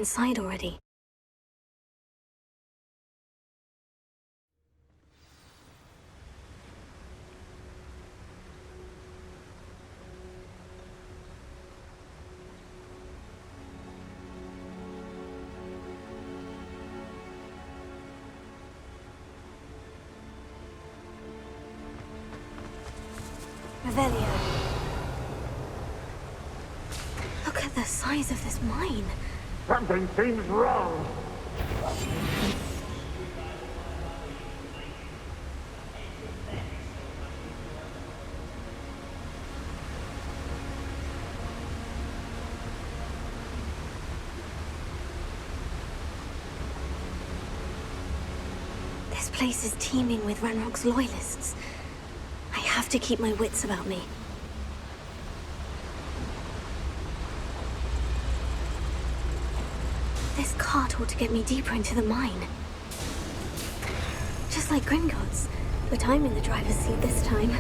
inside already. Revelio. Look at the size of this mine. Something seems wrong. This place is teeming with Ranrock's loyalists. I have to keep my wits about me. This cart ought to get me deeper into the mine. Just like Gringotts, but I'm in the driver's seat this time.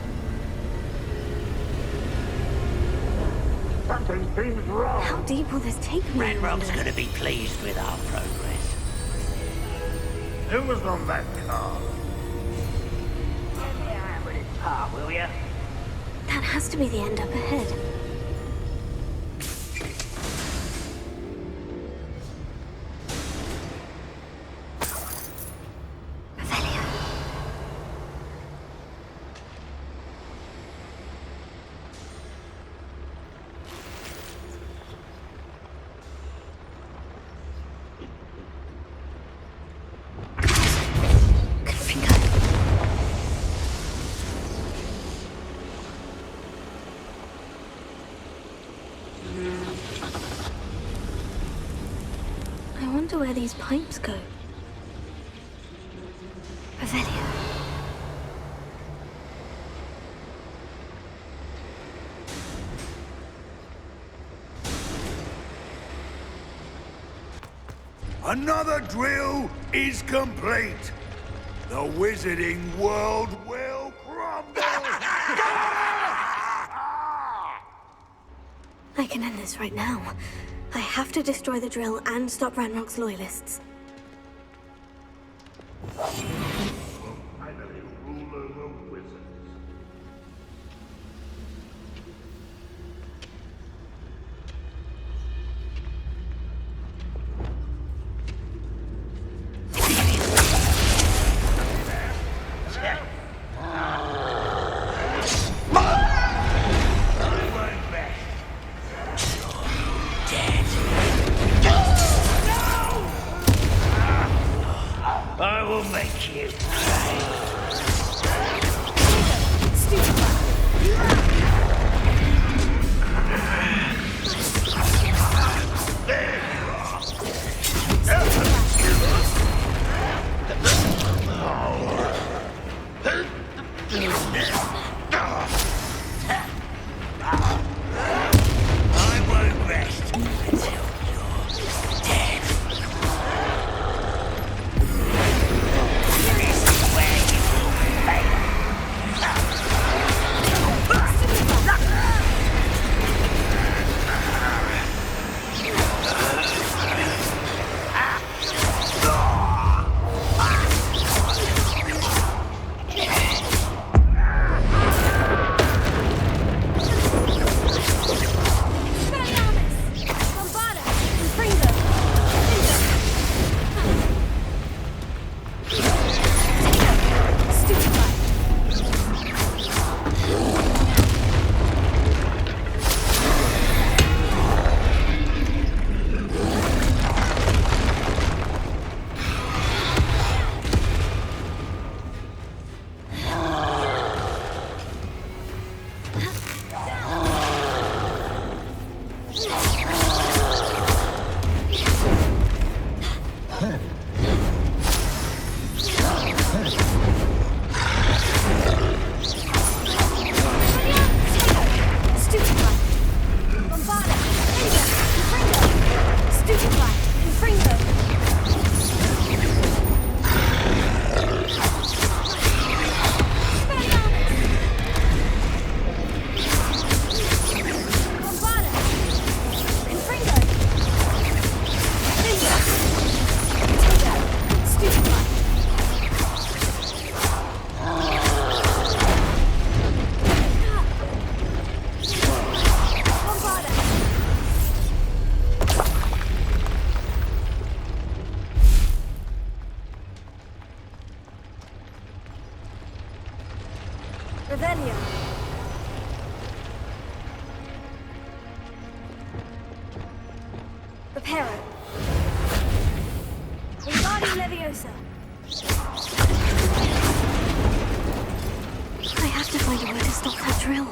Something seems wrong. How deep will this take me? Ranrock's gonna be pleased with our progress. Who was on that car? Will ya? That has to be the end up ahead. Revelio. Good finger. I wonder where these pipes go. Revelio. Another drill is complete. The wizarding world will crumble. I can end this right now. I have to destroy the drill and stop Ranrock's loyalists. Finally, ruler of wizards. I will make you. I won't rest until you're dead. This is where you Revelio. Reparo. Wingardium Leviosa. I have to find a way to stop that drill.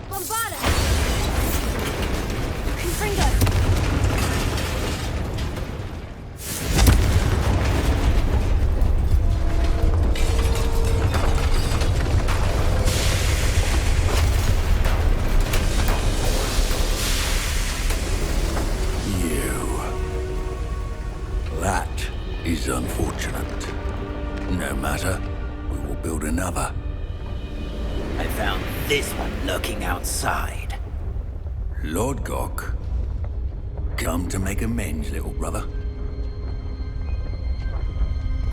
Bombarda! Confringo! That is unfortunate. No matter, we will build another. I found this one lurking outside. Lord Gok, come to make amends, little brother.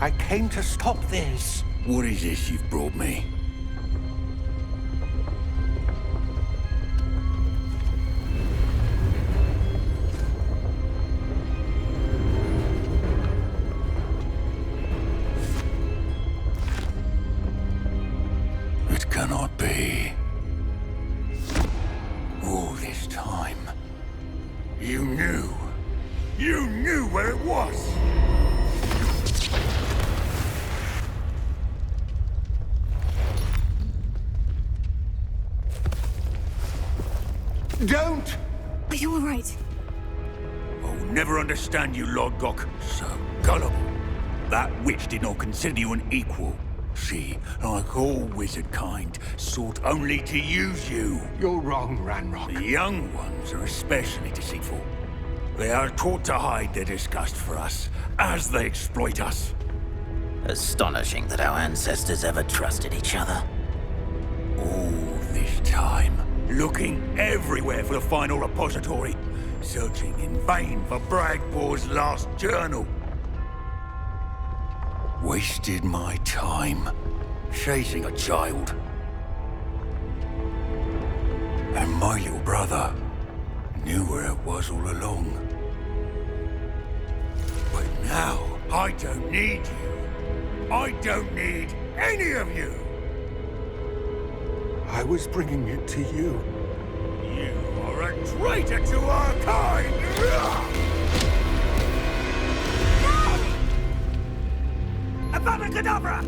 I came to stop this. What is this you've brought me? It cannot be. All this time, you knew. You knew where it was. Don't! Are you all right? I will never understand you, Lord Gok. So gullible. That witch did not consider you an equal. She, like all wizard kind, sought only to use you. You're wrong, Ranrock. The young ones are especially deceitful. They are taught to hide their disgust for us, as they exploit us. Astonishing that our ancestors ever trusted each other. All this time, looking everywhere for the final repository, searching in vain for Bragbor's last journal. Wasted my time, chasing a child. And my little brother knew where it was all along. But now, I don't need you. I don't need any of you. I was bringing it to you. You are a traitor to our kind! Avada Kedavra!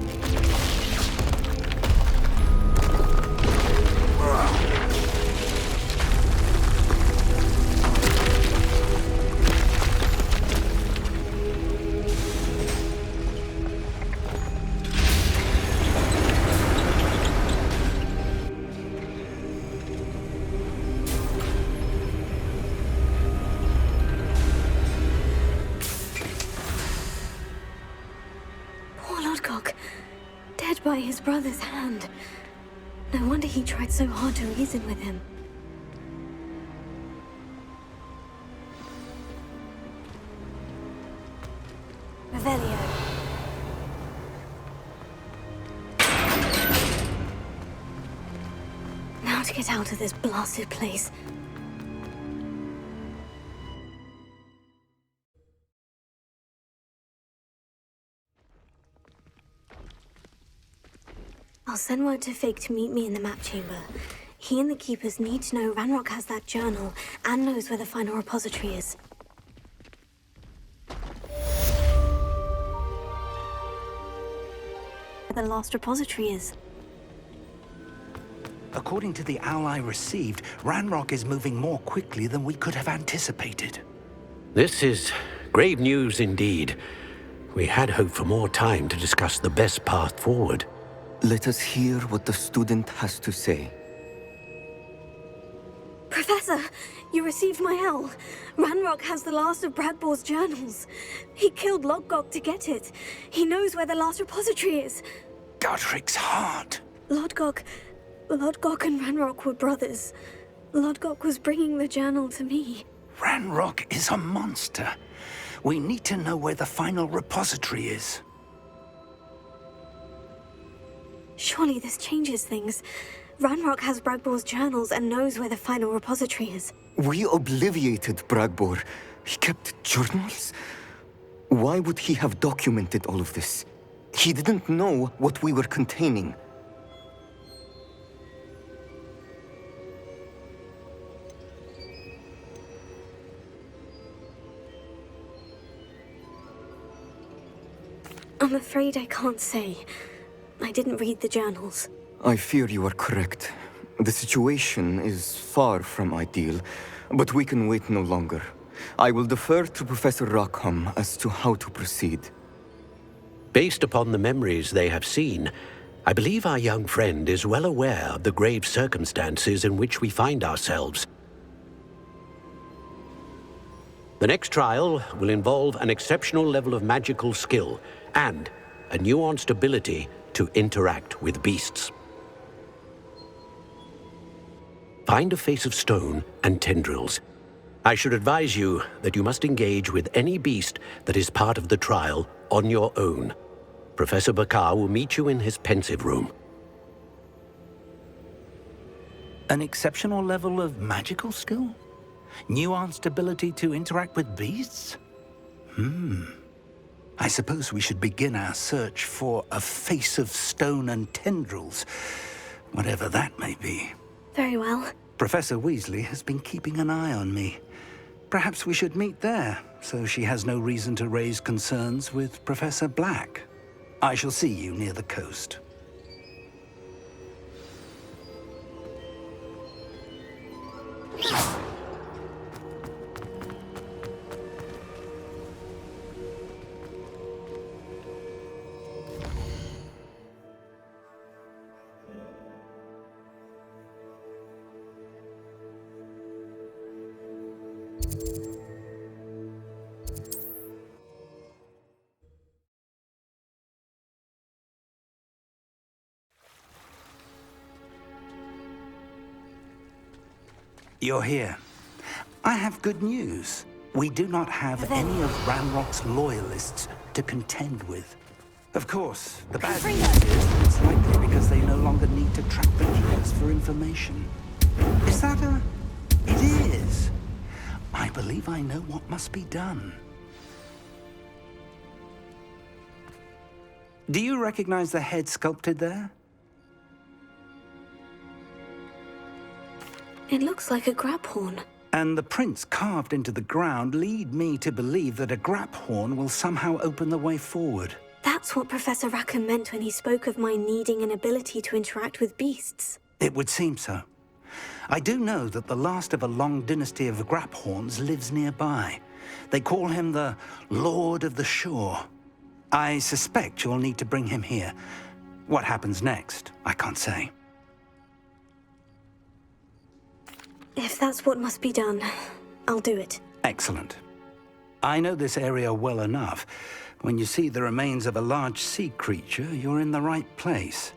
Dead by his brother's hand. No wonder he tried so hard to reason with him. Revelio. Now to get out of this blasted place. I'll send word to Fake to meet me in the map chamber. He and the Keepers need to know Ranrock has that journal and knows where the final repository is. Where the last repository is. According to the owl I received, Ranrock is moving more quickly than we could have anticipated. This is grave news indeed. We had hoped for more time to discuss the best path forward. Let us hear what the student has to say. Professor, you received my L. Ranrock has the last of Bradbor's journals. He killed Lodgok to get it. He knows where the last repository is. Godric's heart. Lodgok and Ranrock were brothers. Lodgok was bringing the journal to me. Ranrock is a monster. We need to know where the final repository is. Surely this changes things. Ranrock has Bragbor's journals and knows where the final repository is. We obliviated Bragbor. He kept journals? Why would he have documented all of this? He didn't know what we were containing. I'm afraid I can't say. I didn't read the journals. I fear you are correct. The situation is far from ideal, but we can wait no longer. I will defer to Professor Rackham as to how to proceed. Based upon the memories they have seen, I believe our young friend is well aware of the grave circumstances in which we find ourselves. The next trial will involve an exceptional level of magical skill and a nuanced ability to interact with beasts. Find a face of stone and tendrils. I should advise you that you must engage with any beast that is part of the trial on your own. Professor Bakar will meet you in his pensive room. An exceptional level of magical skill? Nuanced ability to interact with beasts? I suppose we should begin our search for a face of stone and tendrils, whatever that may be. Very well. Professor Weasley has been keeping an eye on me. Perhaps we should meet there, so she has no reason to raise concerns with Professor Black. I shall see you near the coast. You're here. I have good news. We do not have any of Ranrock's loyalists to contend with. Of course, the bad news is it's likely because they no longer need to track venturers for information. Is that a... It is. I believe I know what must be done. Do you recognize the head sculpted there? It looks like a grab horn. And the prints carved into the ground lead me to believe that a grap horn will somehow open the way forward. That's what Professor Rackham meant when he spoke of my needing an ability to interact with beasts. It would seem so. I do know that the last of a long dynasty of grap horns lives nearby. They call him the Lord of the Shore. I suspect you'll need to bring him here. What happens next, I can't say. If that's what must be done, I'll do it. Excellent. I know this area well enough. When you see the remains of a large sea creature, you're in the right place.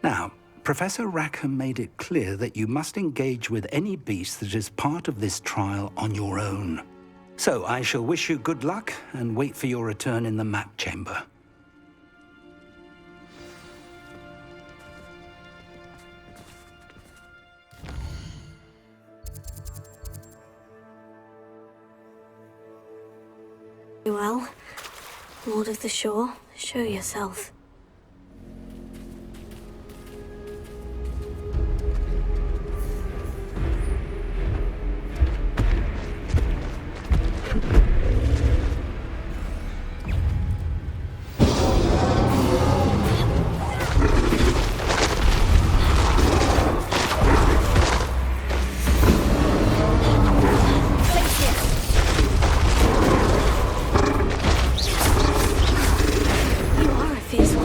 Now, Professor Rackham made it clear that you must engage with any beast that is part of this trial on your own. So I shall wish you good luck and wait for your return in the map chamber. Well, Lord of the Shore, show yourself. You are a fierce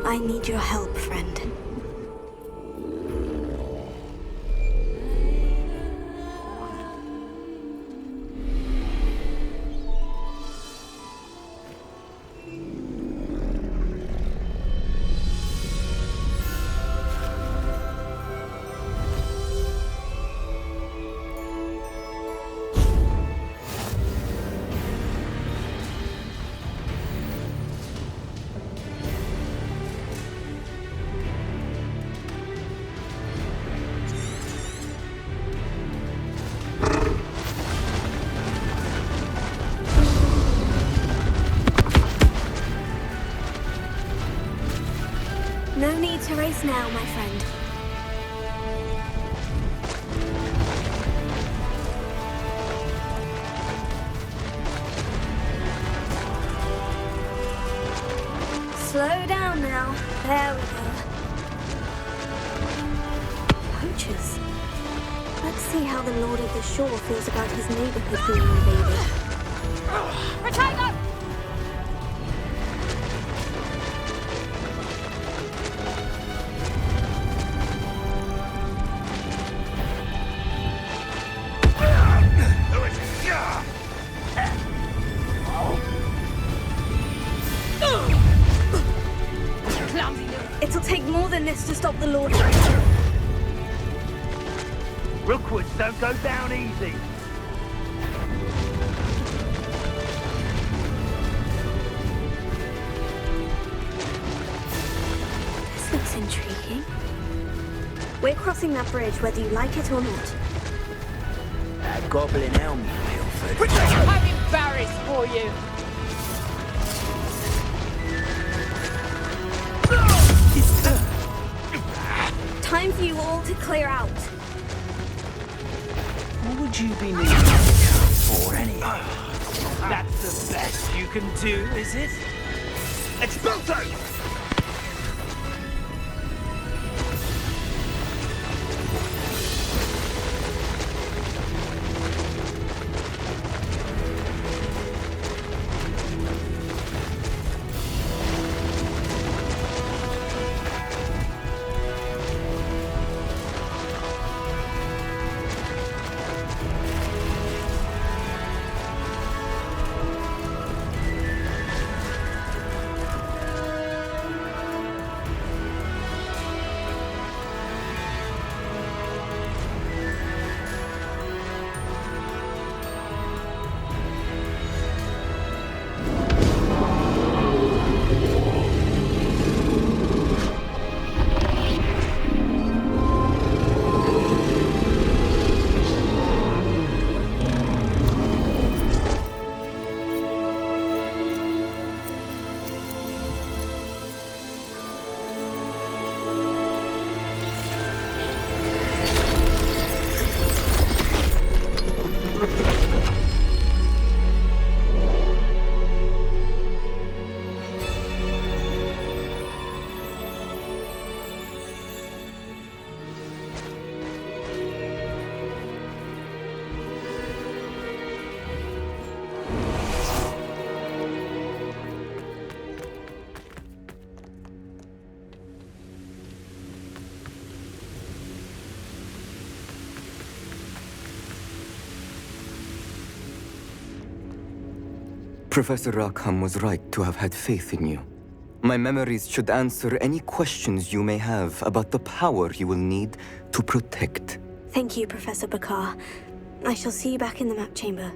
I need your help, friend. No need to race now, my friend. Slow down now. There we go. Poachers. Let's see how the Lord of the Shore feels about his neighborhood being invaded. Protego! It'll take more than this to stop the Lord. Rookwoods don't go down easy. This looks intriguing. We're crossing that bridge whether you like it or not. That goblin helm, Wilford. I'm embarrassed for you. Time for you all to clear out. What would you be needing for anyway? That's the best you can do, is it? Expulso! Professor Rackham was right to have had faith in you. My memories should answer any questions you may have about the power you will need to protect. Thank you, Professor Bakar. I shall see you back in the map chamber.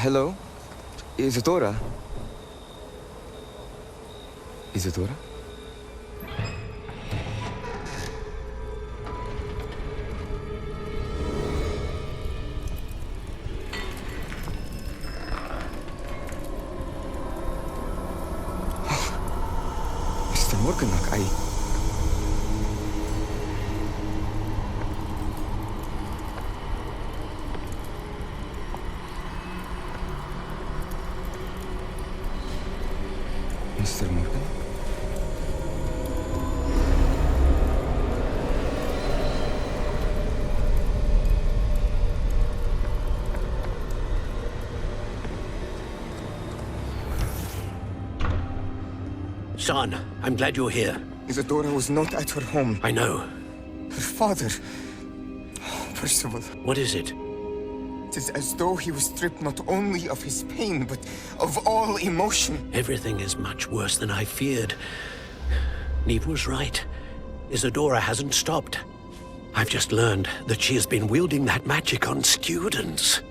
Hello? Isadora? Isadora? Mr. Morganach, Mr. Morgan? Son, I'm glad you're here. Isadora was not at her home. I know. Her father... Percival. What is it? It is as though he was stripped not only of his pain, but of all emotion. Everything is much worse than I feared. Neve was right. Isadora hasn't stopped. I've just learned that she has been wielding that magic on students.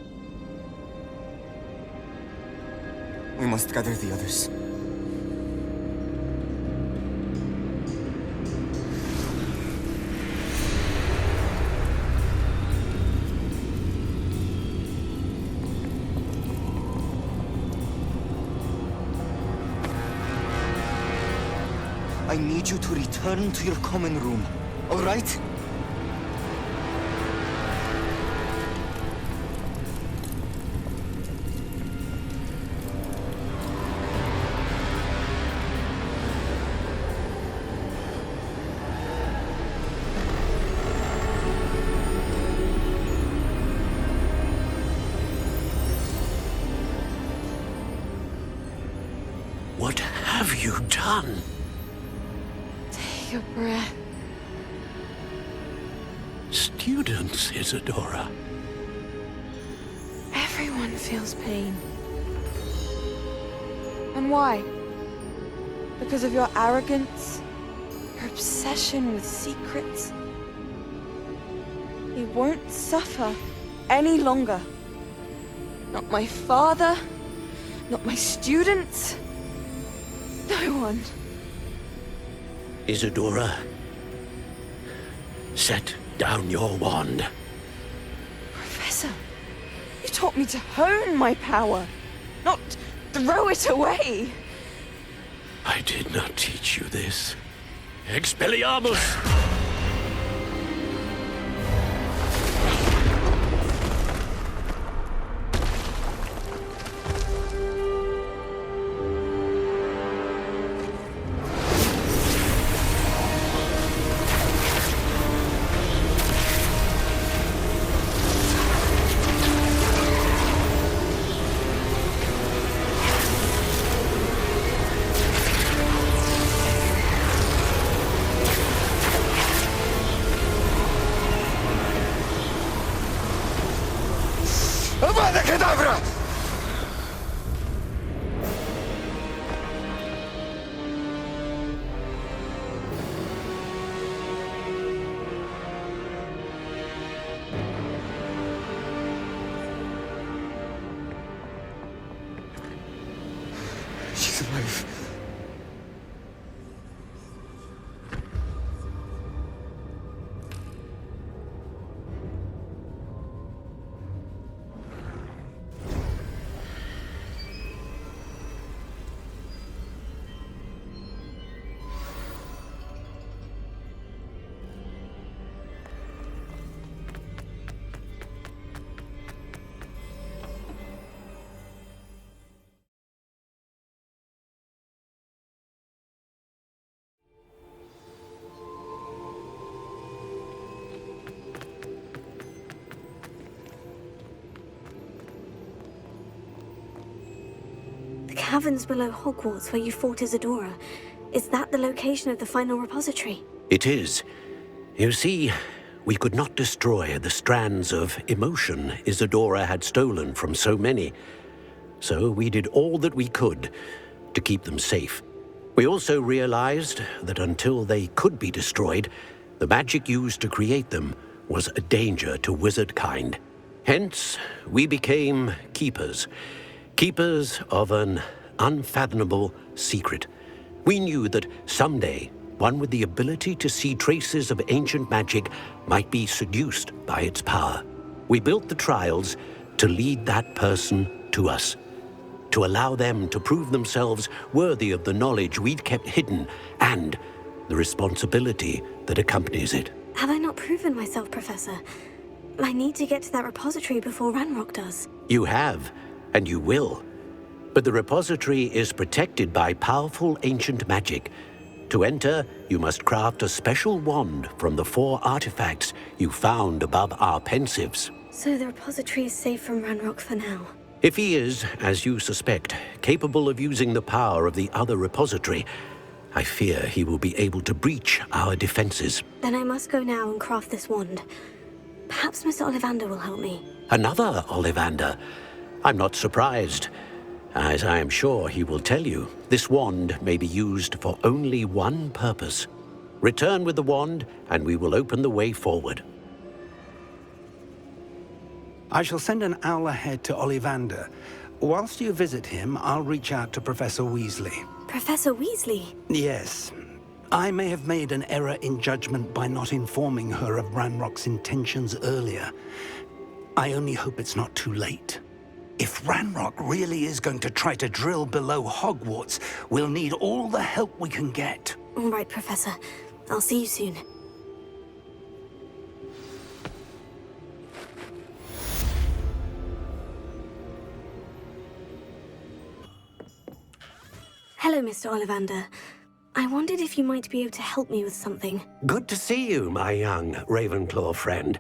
We must gather the others. I need you to return to your common room, all right? What have you done? Take a breath. Students, Isadora. Everyone feels pain. And why? Because of your arrogance? Your obsession with secrets? He won't suffer any longer. Not my father, not my students, no one. Isadora, set down your wand. Professor, you taught me to hone my power, not throw it away. I did not teach you this. Expelliarmus! Avada Kedavra! She's alive. The caverns below Hogwarts where you fought Isadora. Is that the location of the final repository? It is. You see, we could not destroy the strands of emotion Isadora had stolen from so many. So we did all that we could to keep them safe. We also realized that until they could be destroyed, the magic used to create them was a danger to wizard kind. Hence, we became keepers. Keepers of an unfathomable secret. We knew that someday, one with the ability to see traces of ancient magic might be seduced by its power. We built the trials to lead that person to us, to allow them to prove themselves worthy of the knowledge we'd kept hidden and the responsibility that accompanies it. Have I not proven myself, Professor? I need to get to that repository before Ranrock does. You have, and you will. But the repository is protected by powerful ancient magic. To enter, you must craft a special wand from the 4 artifacts you found above our pensives. So the repository is safe from Ranrock for now. If he is, as you suspect, capable of using the power of the other repository, I fear he will be able to breach our defenses. Then I must go now and craft this wand. Perhaps Mr. Ollivander will help me. Another Ollivander? I'm not surprised. As I am sure he will tell you, this wand may be used for only one purpose. Return with the wand, and we will open the way forward. I shall send an owl ahead to Ollivander. Whilst you visit him, I'll reach out to Professor Weasley. Professor Weasley? Yes. I may have made an error in judgment by not informing her of Ranrock's intentions earlier. I only hope it's not too late. If Ranrock really is going to try to drill below Hogwarts, we'll need all the help we can get. All right, Professor. I'll see you soon. Hello, Mr. Ollivander. I wondered if you might be able to help me with something. Good to see you, my young Ravenclaw friend.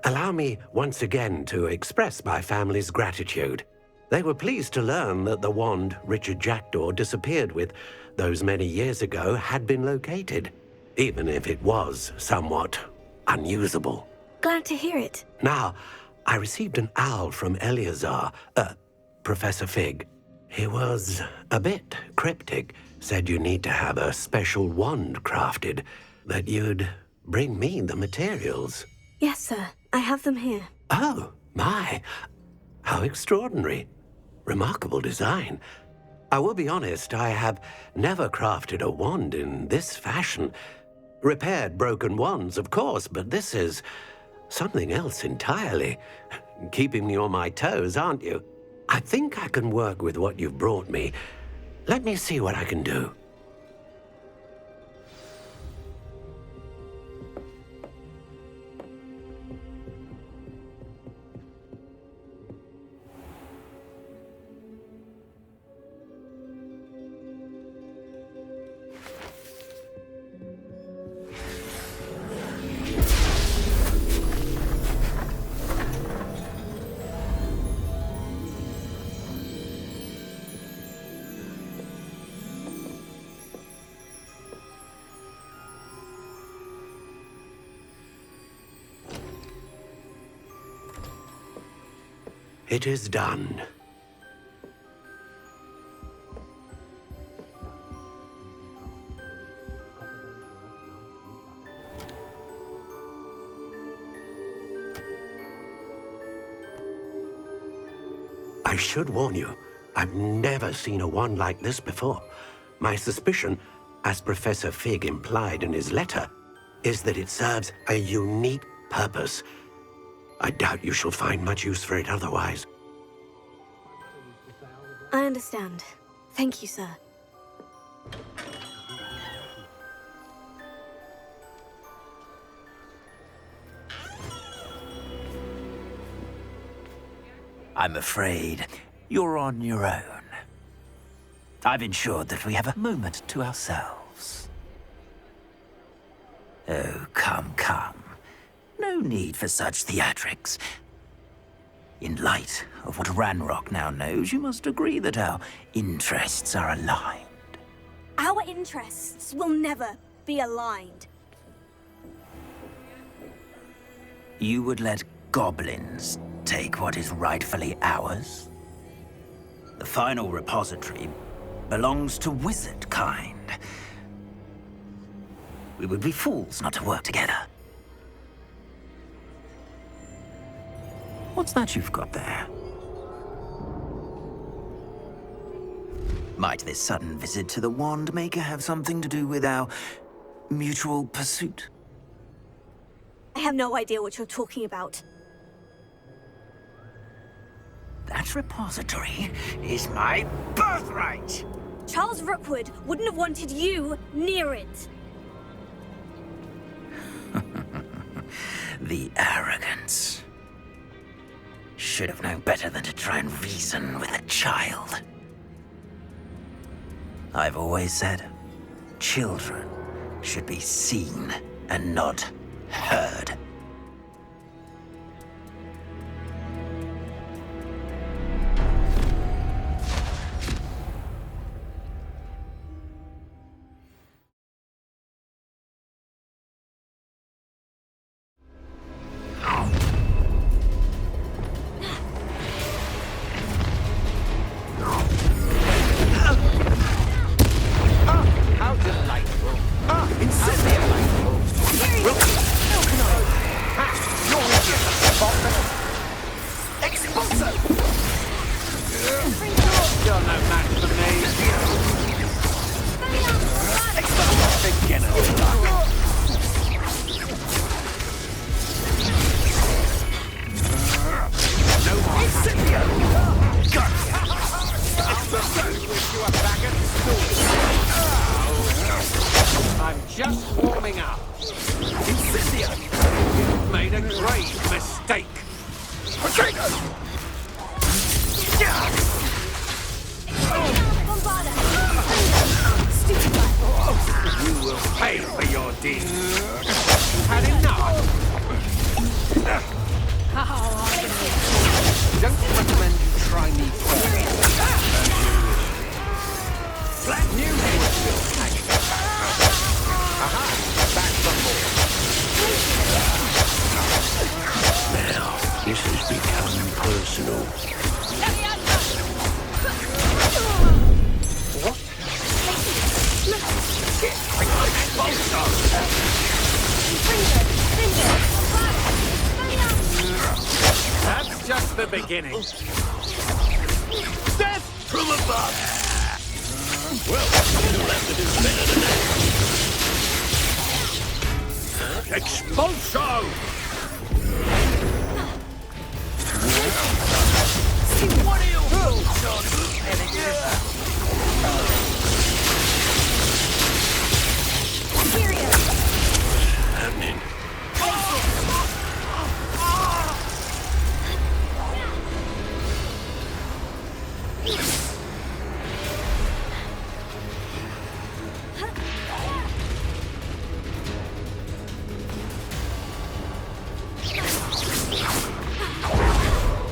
Allow me once again to express my family's gratitude. They were pleased to learn that the wand Richard Jackdaw disappeared with those many years ago had been located, even if it was somewhat unusable. Glad to hear it. Now, I received an owl from Eleazar, Professor Fig. He was a bit cryptic. Said you need to have a special wand crafted, that you'd bring me the materials. Yes, sir. I have them here. Oh, my. How extraordinary. Remarkable design. I will be honest, I have never crafted a wand in this fashion. Repaired broken wands, of course, but this is something else entirely. Keeping me on my toes, aren't you? I think I can work with what you've brought me. Let me see what I can do. It is done. I should warn you, I've never seen a wand like this before. My suspicion, as Professor Fig implied in his letter, is that it serves a unique purpose. I doubt you shall find much use for it otherwise. I understand. Thank you, sir. I'm afraid you're on your own. I've ensured that we have a moment to ourselves. Oh, come, come. No need for such theatrics. In light of what Ranrock now knows, you must agree that our interests are aligned. Our interests will never be aligned. You would let goblins take what is rightfully ours? The final repository belongs to wizard kind. We would be fools not to work together. What's that you've got there? Might this sudden visit to the Wand Maker have something to do with our mutual pursuit? I have no idea what you're talking about. That repository is my birthright! Charles Rookwood wouldn't have wanted you near it. The arrogance. Should have known better than to try and reason with a child. I've always said, children should be seen and not heard. I'm just warming up. Incendio! You've made a grave mistake. You will pay for your deeds. You've had enough. Don't recommend you try me first. Flat new will take it. Aha! Back for more. Now, this has become personal. That's just the beginning. Death from above! Well, you'll have to do better than that. Expulso! What are you doing, Happening.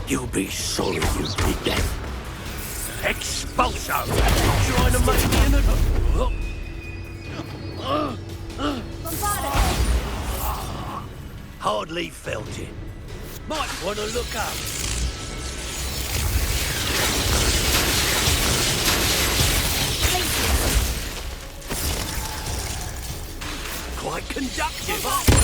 You'll be sorry you did that. Expulso! Trying to make me Hardly felt it. Might want to look up. Quite conductive, aren't we?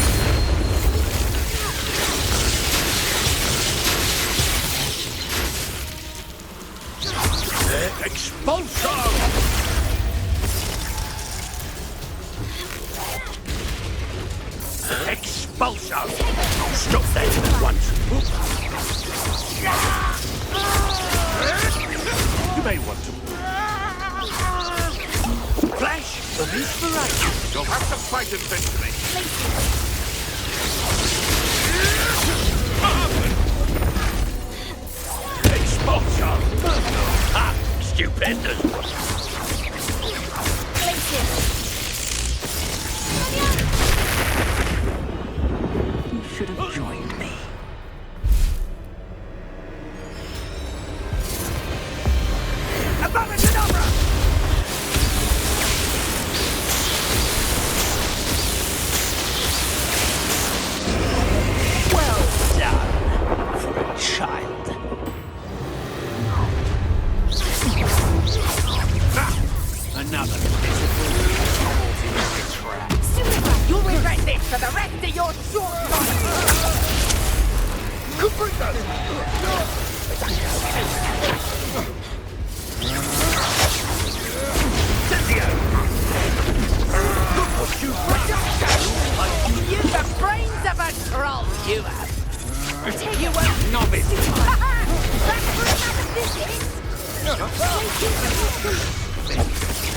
Expulso! Expulso! Stop that at once. You may want to. Flash of inspiration. You'll have to fight eventually. Expulso! Ah, stupendous. You should have joined me. Well done for a child. Another You'll regret this for the rest of your short life! you have. You won't novice.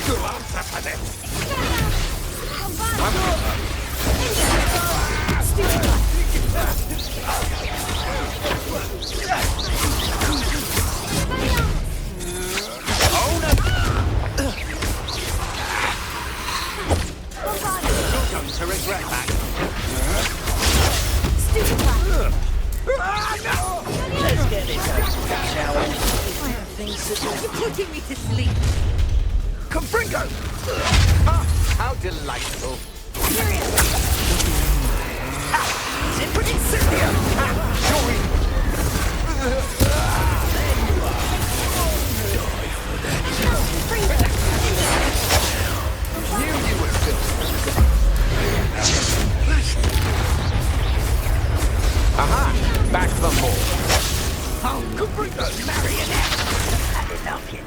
Good answer for this. You're going to regret that. Let's get this over, shall we? You're putting me to sleep. Confringo! Ah, how delightful. Zippity Cynthia! Knew you were good. Aha! Back for more. Oh, Confringo! Marionette! Had enough yet.